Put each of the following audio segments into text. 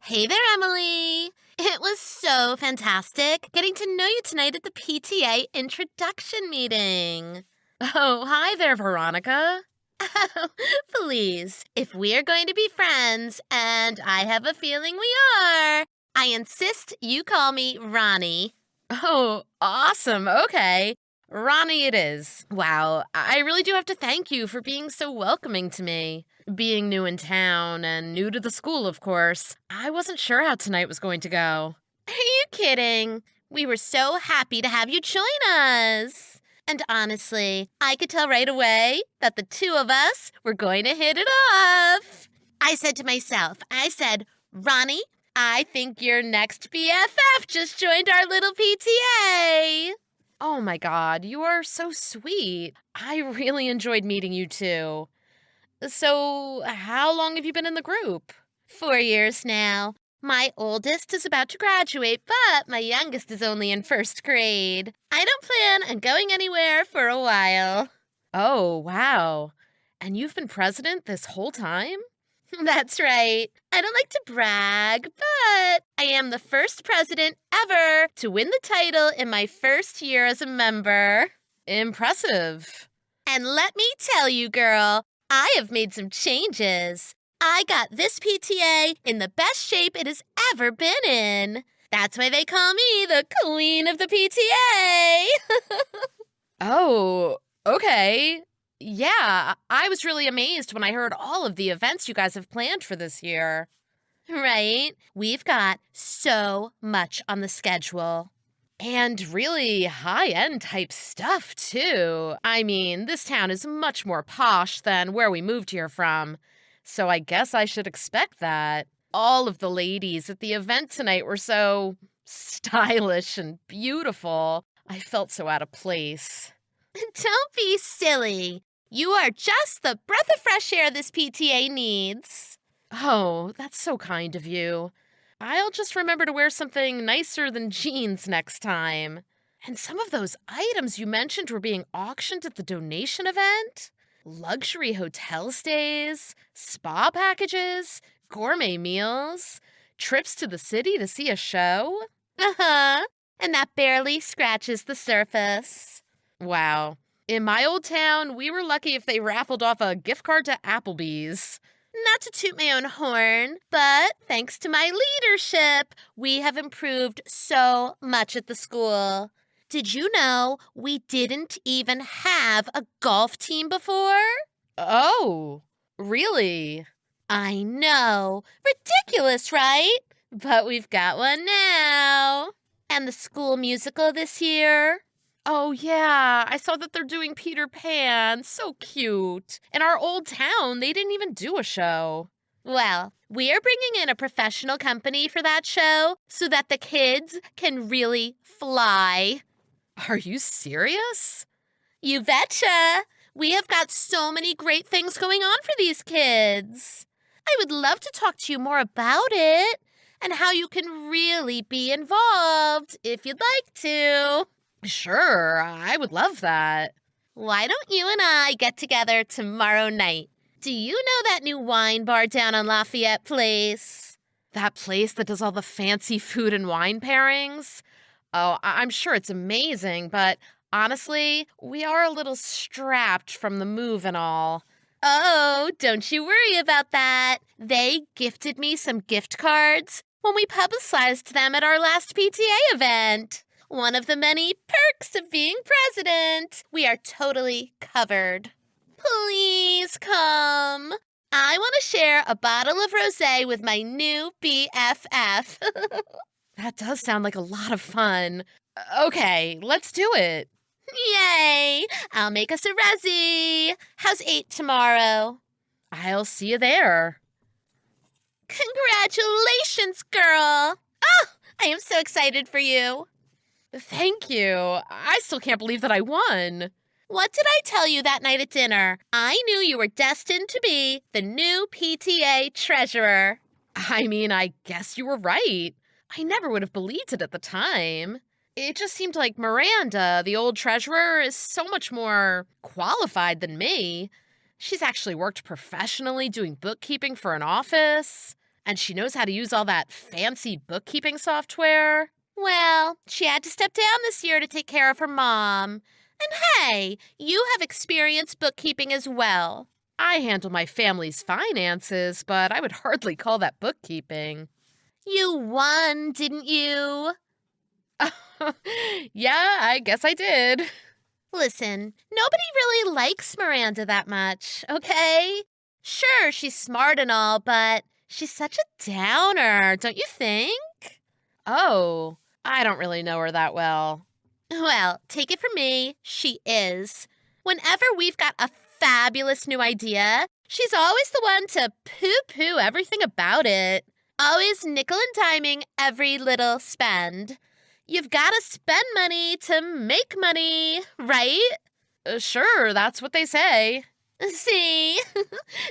Hey there, Emily. It was so fantastic getting to know you tonight at the PTA introduction meeting. Oh, hi there, Veronica. Oh, please, if we're going to be friends, and I have a feeling we are, I insist you call me Ronnie. Oh, awesome. Okay. Ronnie it is. Wow, I really do have to thank you for being so welcoming to me. Being new in town and new to the school, of course, I wasn't sure how tonight was going to go. Are you kidding? We were so happy to have you join us. And honestly, I could tell right away that the two of us were going to hit it off. I said to myself, Ronnie, I think your next BFF just joined our little PTA. Oh my God, you are so sweet. I really enjoyed meeting you too. So, how long have you been in the group? 4 years now. My oldest is about to graduate, but my youngest is only in first grade. I don't plan on going anywhere for a while. Oh, wow. And you've been president this whole time? That's right. I don't like to brag, but I am the first president ever to win the title in my first year as a member. Impressive. And let me tell you, girl, I have made some changes. I got this PTA in the best shape it has ever been in. That's why they call me the queen of the PTA. Oh, okay. Yeah, I was really amazed when I heard all of the events you guys have planned for this year. Right? We've got so much on the schedule. And really high-end type stuff, too. I mean, this town is much more posh than where we moved here from, so I guess I should expect that. All of the ladies at the event tonight were so stylish and beautiful. I felt so out of place. Don't be silly. You are just the breath of fresh air this PTA needs. Oh, that's so kind of you. I'll just remember to wear something nicer than jeans next time. And some of those items you mentioned were being auctioned at the donation event? Luxury hotel stays, spa packages, gourmet meals, trips to the city to see a show? Uh-huh. And that barely scratches the surface. Wow. In my old town, we were lucky if they raffled off a gift card to Applebee's. Not to toot my own horn, but thanks to my leadership, we have improved so much at the school. Did you know we didn't even have a golf team before? Oh, really? I know. Ridiculous, right? But we've got one now. And the school musical this year? Oh, yeah, I saw that they're doing Peter Pan. So cute. In our old town, they didn't even do a show. Well, we are bringing in a professional company for that show so that the kids can really fly. Are you serious? You betcha. We have got so many great things going on for these kids. I would love to talk to you more about it and how you can really be involved if you'd like to. Sure, I would love that. Why don't you and I get together tomorrow night? Do you know that new wine bar down on Lafayette Place? That place that does all the fancy food and wine pairings? Oh, I'm sure it's amazing, but honestly, we are a little strapped from the move and all. Oh, don't you worry about that. They gifted me some gift cards when we publicized them at our last PTA event. One of the many perks of being president. We are totally covered. Please come. I want to share a bottle of rosé with my new BFF. That does sound like a lot of fun. Okay, let's do it. Yay! I'll make us a resi. How's 8 tomorrow? I'll see you there. Congratulations, girl. Oh, I am so excited for you. Thank you. I still can't believe that I won. What did I tell you that night at dinner? I knew you were destined to be the new PTA treasurer. I mean, I guess you were right. I never would have believed it at the time. It just seemed like Miranda, the old treasurer, is so much more qualified than me. She's actually worked professionally doing bookkeeping for an office, and she knows how to use all that fancy bookkeeping software. Well, she had to step down this year to take care of her mom. And hey, you have experience bookkeeping as well. I handle my family's finances, but I would hardly call that bookkeeping. You won, didn't you? Yeah, I guess I did. Listen, nobody really likes Miranda that much, okay? Sure, she's smart and all, but she's such a downer, don't you think? Oh, I don't really know her that well. Well, take it from me, she is. Whenever we've got a fabulous new idea, she's always the one to poo-poo everything about it. Always nickel and diming every little spend. You've got to spend money to make money, right? Sure, that's what they say. See?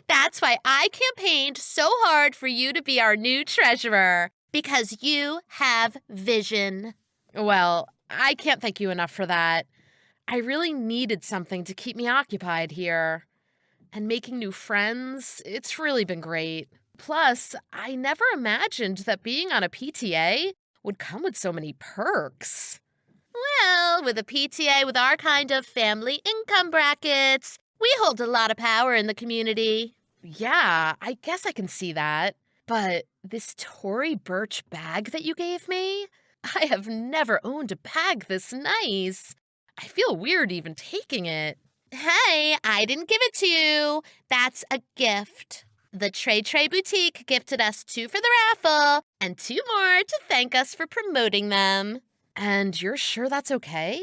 That's why I campaigned so hard for you to be our new treasurer, because you have vision. Well, I can't thank you enough for that. I really needed something to keep me occupied here. And making new friends, it's really been great. Plus, I never imagined that being on a PTA would come with so many perks. Well, with a PTA with our kind of family income brackets, we hold a lot of power in the community. Yeah, I guess I can see that. But this Tory Birch bag that you gave me? I have never owned a bag this nice. I feel weird even taking it. Hey, I didn't give it to you. That's a gift. The Trey Trey Boutique gifted us 2 for the raffle and 2 more to thank us for promoting them. And you're sure that's okay?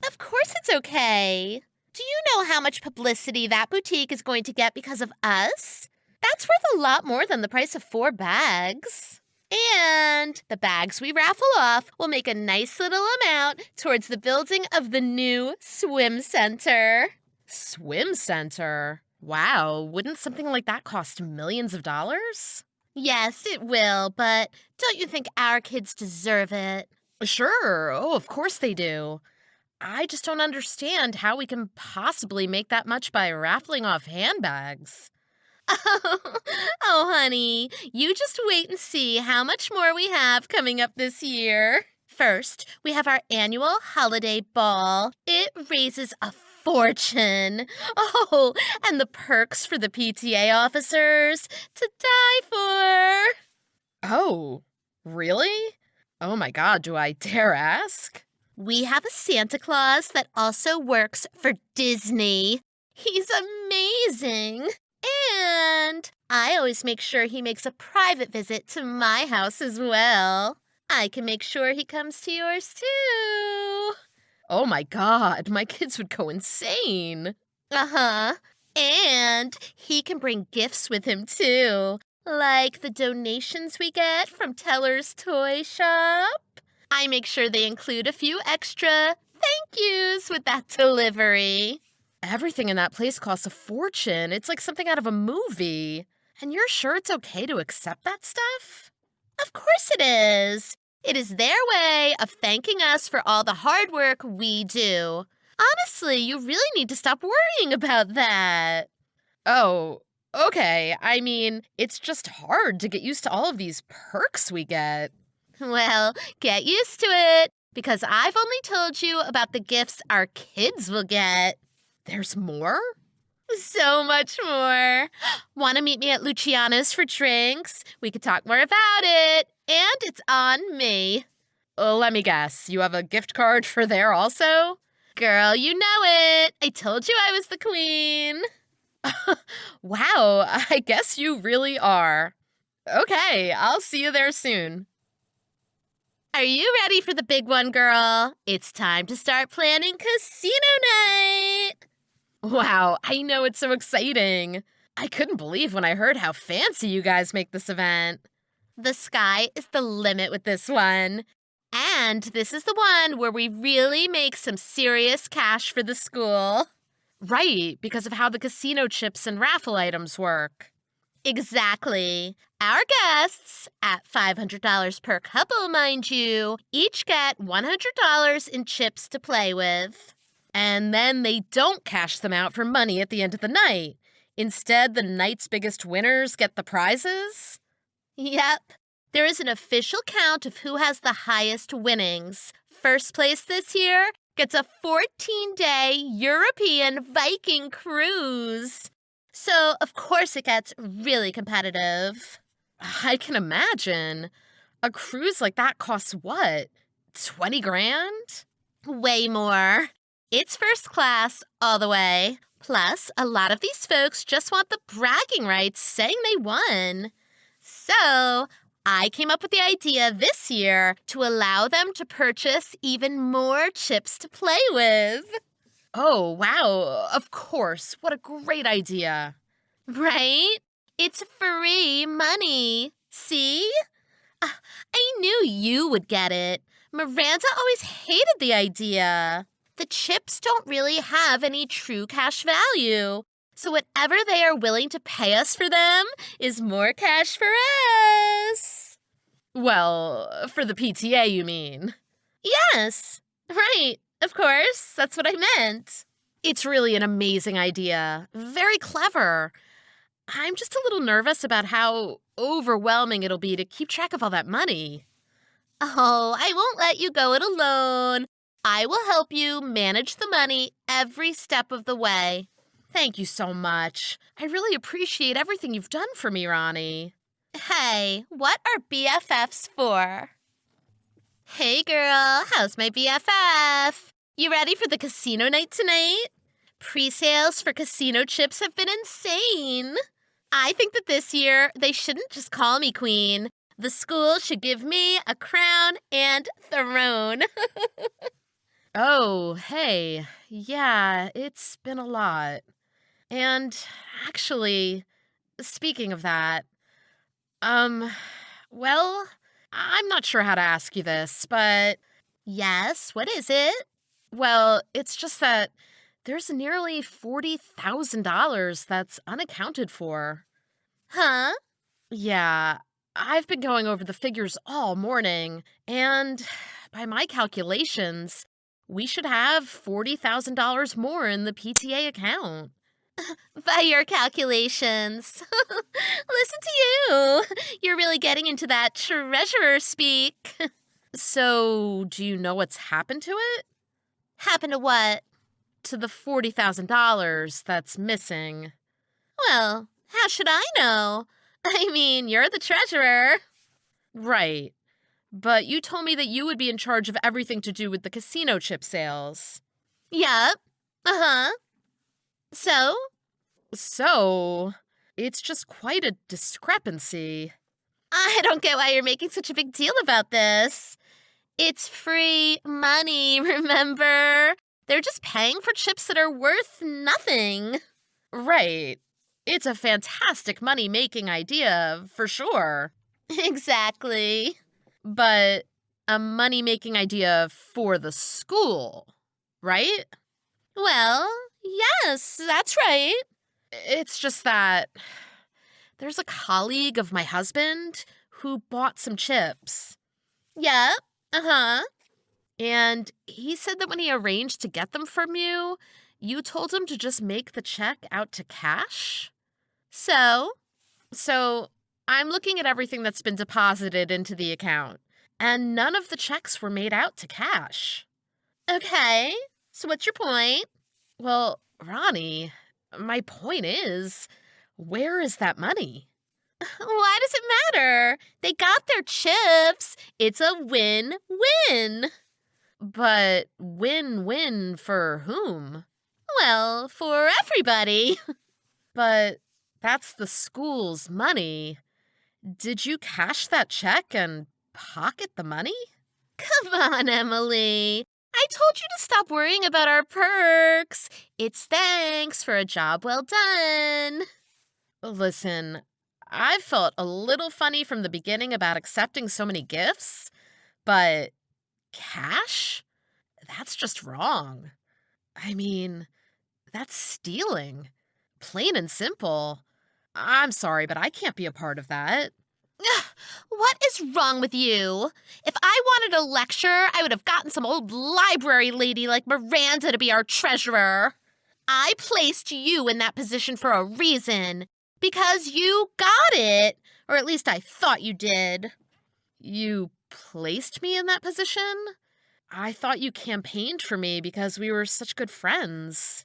Of course it's okay. Do you know how much publicity that boutique is going to get because of us? That's worth a lot more than the price of 4 bags. And the bags we raffle off will make a nice little amount towards the building of the new swim center. Swim center? Wow, wouldn't something like that cost millions of dollars? Yes, it will, but don't you think our kids deserve it? Sure, oh, of course they do. I just don't understand how we can possibly make that much by raffling off handbags. Oh, honey, you just wait and see how much more we have coming up this year. First, we have our annual holiday ball. It raises a fortune. Oh, and the perks for the PTA officers to die for. Oh, really? Oh my God, do I dare ask? We have a Santa Claus that also works for Disney. He's amazing. And I always make sure he makes a private visit to my house as well. I can make sure he comes to yours too. Oh my God, my kids would go insane. Uh-huh. And he can bring gifts with him too, like the donations we get from Teller's Toy Shop. I make sure they include a few extra thank yous with that delivery. Everything in that place costs a fortune. It's like something out of a movie. And you're sure it's okay to accept that stuff? Of course it is. It is their way of thanking us for all the hard work we do. Honestly, you really need to stop worrying about that. Oh, okay. I mean, it's just hard to get used to all of these perks we get. Well, get used to it, because I've only told you about the gifts our kids will get. There's more? So much more. Want to meet me at Luciana's for drinks? We could talk more about it. And it's on me. Let me guess. You have a gift card for there also? Girl, you know it. I told you I was the queen. Wow, I guess you really are. Okay, I'll see you there soon. Are you ready for the big one, girl? It's time to start planning casino night. Wow, I know, it's so exciting. I couldn't believe when I heard how fancy you guys make this event. The sky is the limit with this one. And this is the one where we really make some serious cash for the school. Right, because of how the casino chips and raffle items work. Exactly. Our guests, at $500 per couple, mind you, each get $100 in chips to play with. And then they don't cash them out for money at the end of the night. Instead, the night's biggest winners get the prizes? Yep. There is an official count of who has the highest winnings. First place this year gets a 14-day European Viking cruise. So, of course, it gets really competitive. I can imagine. A cruise like that costs what? 20 grand? Way more. It's first class all the way. Plus, a lot of these folks just want the bragging rights saying they won. So, I came up with the idea this year to allow them to purchase even more chips to play with. Oh, wow. Of course. What a great idea. Right? It's free money. See? I knew you would get it. Miranda always hated the idea. The chips don't really have any true cash value. So whatever they are willing to pay us for them is more cash for us. Well, for the PTA, you mean? Yes. Right. Of course. That's what I meant. It's really an amazing idea. Very clever. I'm just a little nervous about how overwhelming it'll be to keep track of all that money. Oh, I won't let you go it alone. I will help you manage the money every step of the way. Thank you so much. I really appreciate everything you've done for me, Ronnie. Hey, what are BFFs for? Hey girl, how's my BFF? You ready for the casino night tonight? Pre-sales for casino chips have been insane. I think that this year they shouldn't just call me queen. The school should give me a crown and throne. Oh, hey. Yeah, it's been a lot. And actually, speaking of that, well, I'm not sure how to ask you this, but Yes, what is it? well, it's just that there's nearly $40,000 that's unaccounted for. Huh? Yeah, I've been going over the figures all morning, and by my calculations, we should have $40,000 more in the PTA account. By your calculations. Listen to you. You're really getting into that treasurer speak. So, do you know what's happened to it? Happen to what? To the $40,000 that's missing. Well, how should I know? I mean, you're the treasurer. Right. But you told me that you would be in charge of everything to do with the casino chip sales. Yep. Uh-huh. So? So, it's just quite a discrepancy. I don't get why you're making such a big deal about this. It's free money, remember? They're just paying for chips that are worth nothing. Right. It's a fantastic money-making idea, for sure. Exactly. But a money-making idea for the school, right? Well, yes, that's right. It's just that there's a colleague of my husband who bought some chips. Yep. Uh-huh. And he said that when he arranged to get them from you, you told him to just make the check out to cash? So? So I'm looking at everything that's been deposited into the account, and none of the checks were made out to cash. Okay. So what's your point? Well, Ronnie, my point is, where is that money? Why does it matter? They got their chips. It's a win-win. But win-win for whom? Well, for everybody. But that's the school's money. Did you cash that check and pocket the money? Come on, Emily. I told you to stop worrying about our perks. It's thanks for a job well done. Listen, I've felt a little funny from the beginning about accepting so many gifts, but cash? That's just wrong. I mean, that's stealing. Plain and simple. I'm sorry, but I can't be a part of that. Ugh, what is wrong with you? If I wanted a lecture, I would have gotten some old library lady like Miranda to be our treasurer. I placed you in that position for a reason. Because you got it. Or at least I thought you did. You placed me in that position? I thought you campaigned for me because we were such good friends.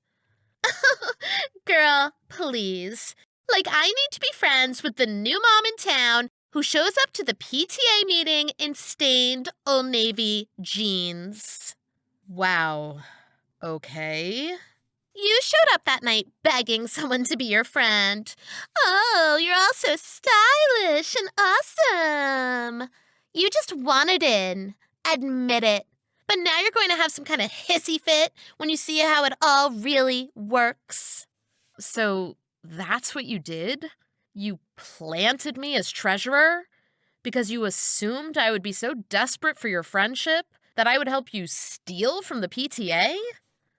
Girl, please. Like, I need to be friends with the new mom in town who shows up to the PTA meeting in stained Old Navy jeans. Wow. Okay. You showed up that night begging someone to be your friend. Oh, you're all so stylish and awesome. You just wanted in. Admit it. But now you're going to have some kind of hissy fit when you see how it all really works. So that's what you did? You planted me as treasurer? Because you assumed I would be so desperate for your friendship that I would help you steal from the PTA?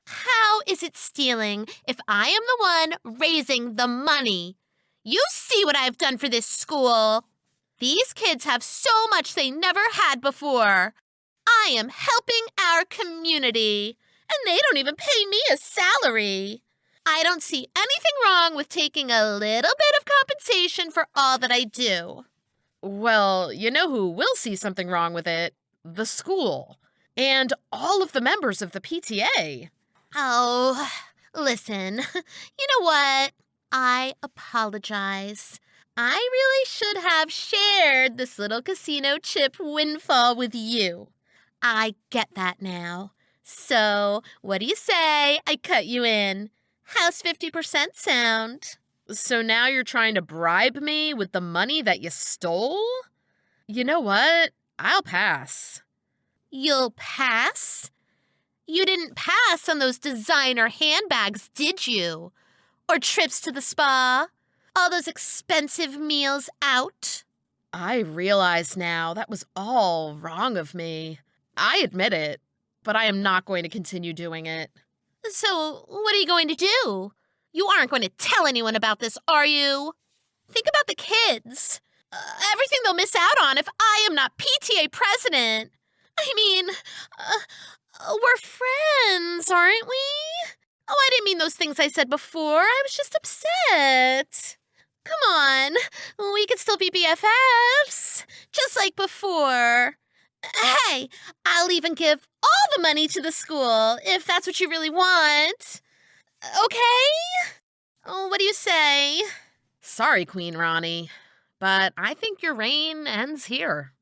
How is it stealing if I am the one raising the money? You see what I've done for this school. These kids have so much they never had before. I am helping our community, and they don't even pay me a salary. I don't see anything wrong with taking a little bit of compensation for all that I do. Well, you know who will see something wrong with it? The school. And all of the members of the PTA. Oh, listen, you know what? I apologize. I really should have shared this little casino chip windfall with you. I get that now. So, what do you say I cut you in? How's 50% sound? So now you're trying to bribe me with the money that you stole? You know what? I'll pass. You'll pass? You didn't pass on those designer handbags, did you? Or trips to the spa? All those expensive meals out? I realize now that was all wrong of me. I admit it, but I am not going to continue doing it. So, what are you going to do? You aren't going to tell anyone about this, are you? Think about the kids. Everything they'll miss out on if I am not PTA president. I mean, we're friends, aren't we? Oh, I didn't mean those things I said before. I was just upset. Come on, we can still be BFFs, just like before. Hey, I'll even give all the money to the school if that's what you really want. Okay? Oh, what do you say? Sorry, Queen Ronnie, but I think your reign ends here.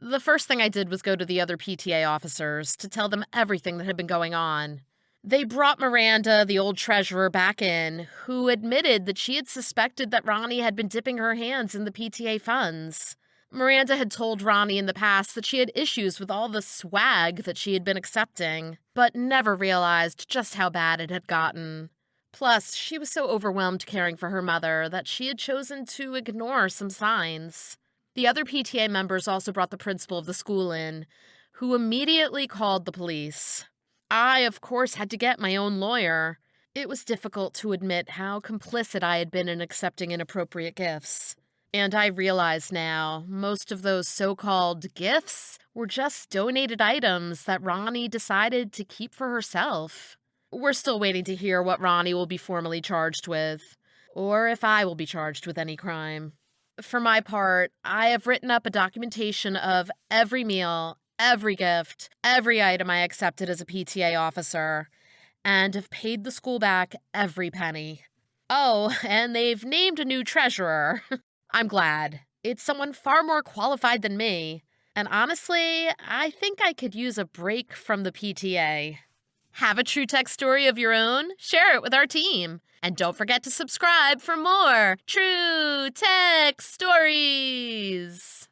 The first thing I did was go to the other PTA officers to tell them everything that had been going on. They brought Miranda, the old treasurer, back in, who admitted that she had suspected that Ronnie had been dipping her hands in the PTA funds. Miranda had told Ronnie in the past that she had issues with all the swag that she had been accepting, but never realized just how bad it had gotten. Plus, she was so overwhelmed caring for her mother that she had chosen to ignore some signs. The other PTA members also brought the principal of the school in, who immediately called the police. I, of course, had to get my own lawyer. It was difficult to admit how complicit I had been in accepting inappropriate gifts. And I realize now, most of those so-called gifts were just donated items that Ronnie decided to keep for herself. We're still waiting to hear what Ronnie will be formally charged with, or if I will be charged with any crime. For my part, I have written up a documentation of every meal, every gift, every item I accepted as a PTA officer, and have paid the school back every penny. Oh, and they've named a new treasurer. I'm glad. It's someone far more qualified than me. And honestly, I think I could use a break from the PTA. Have a true tech story of your own? Share it with our team. And don't forget to subscribe for more true tech stories.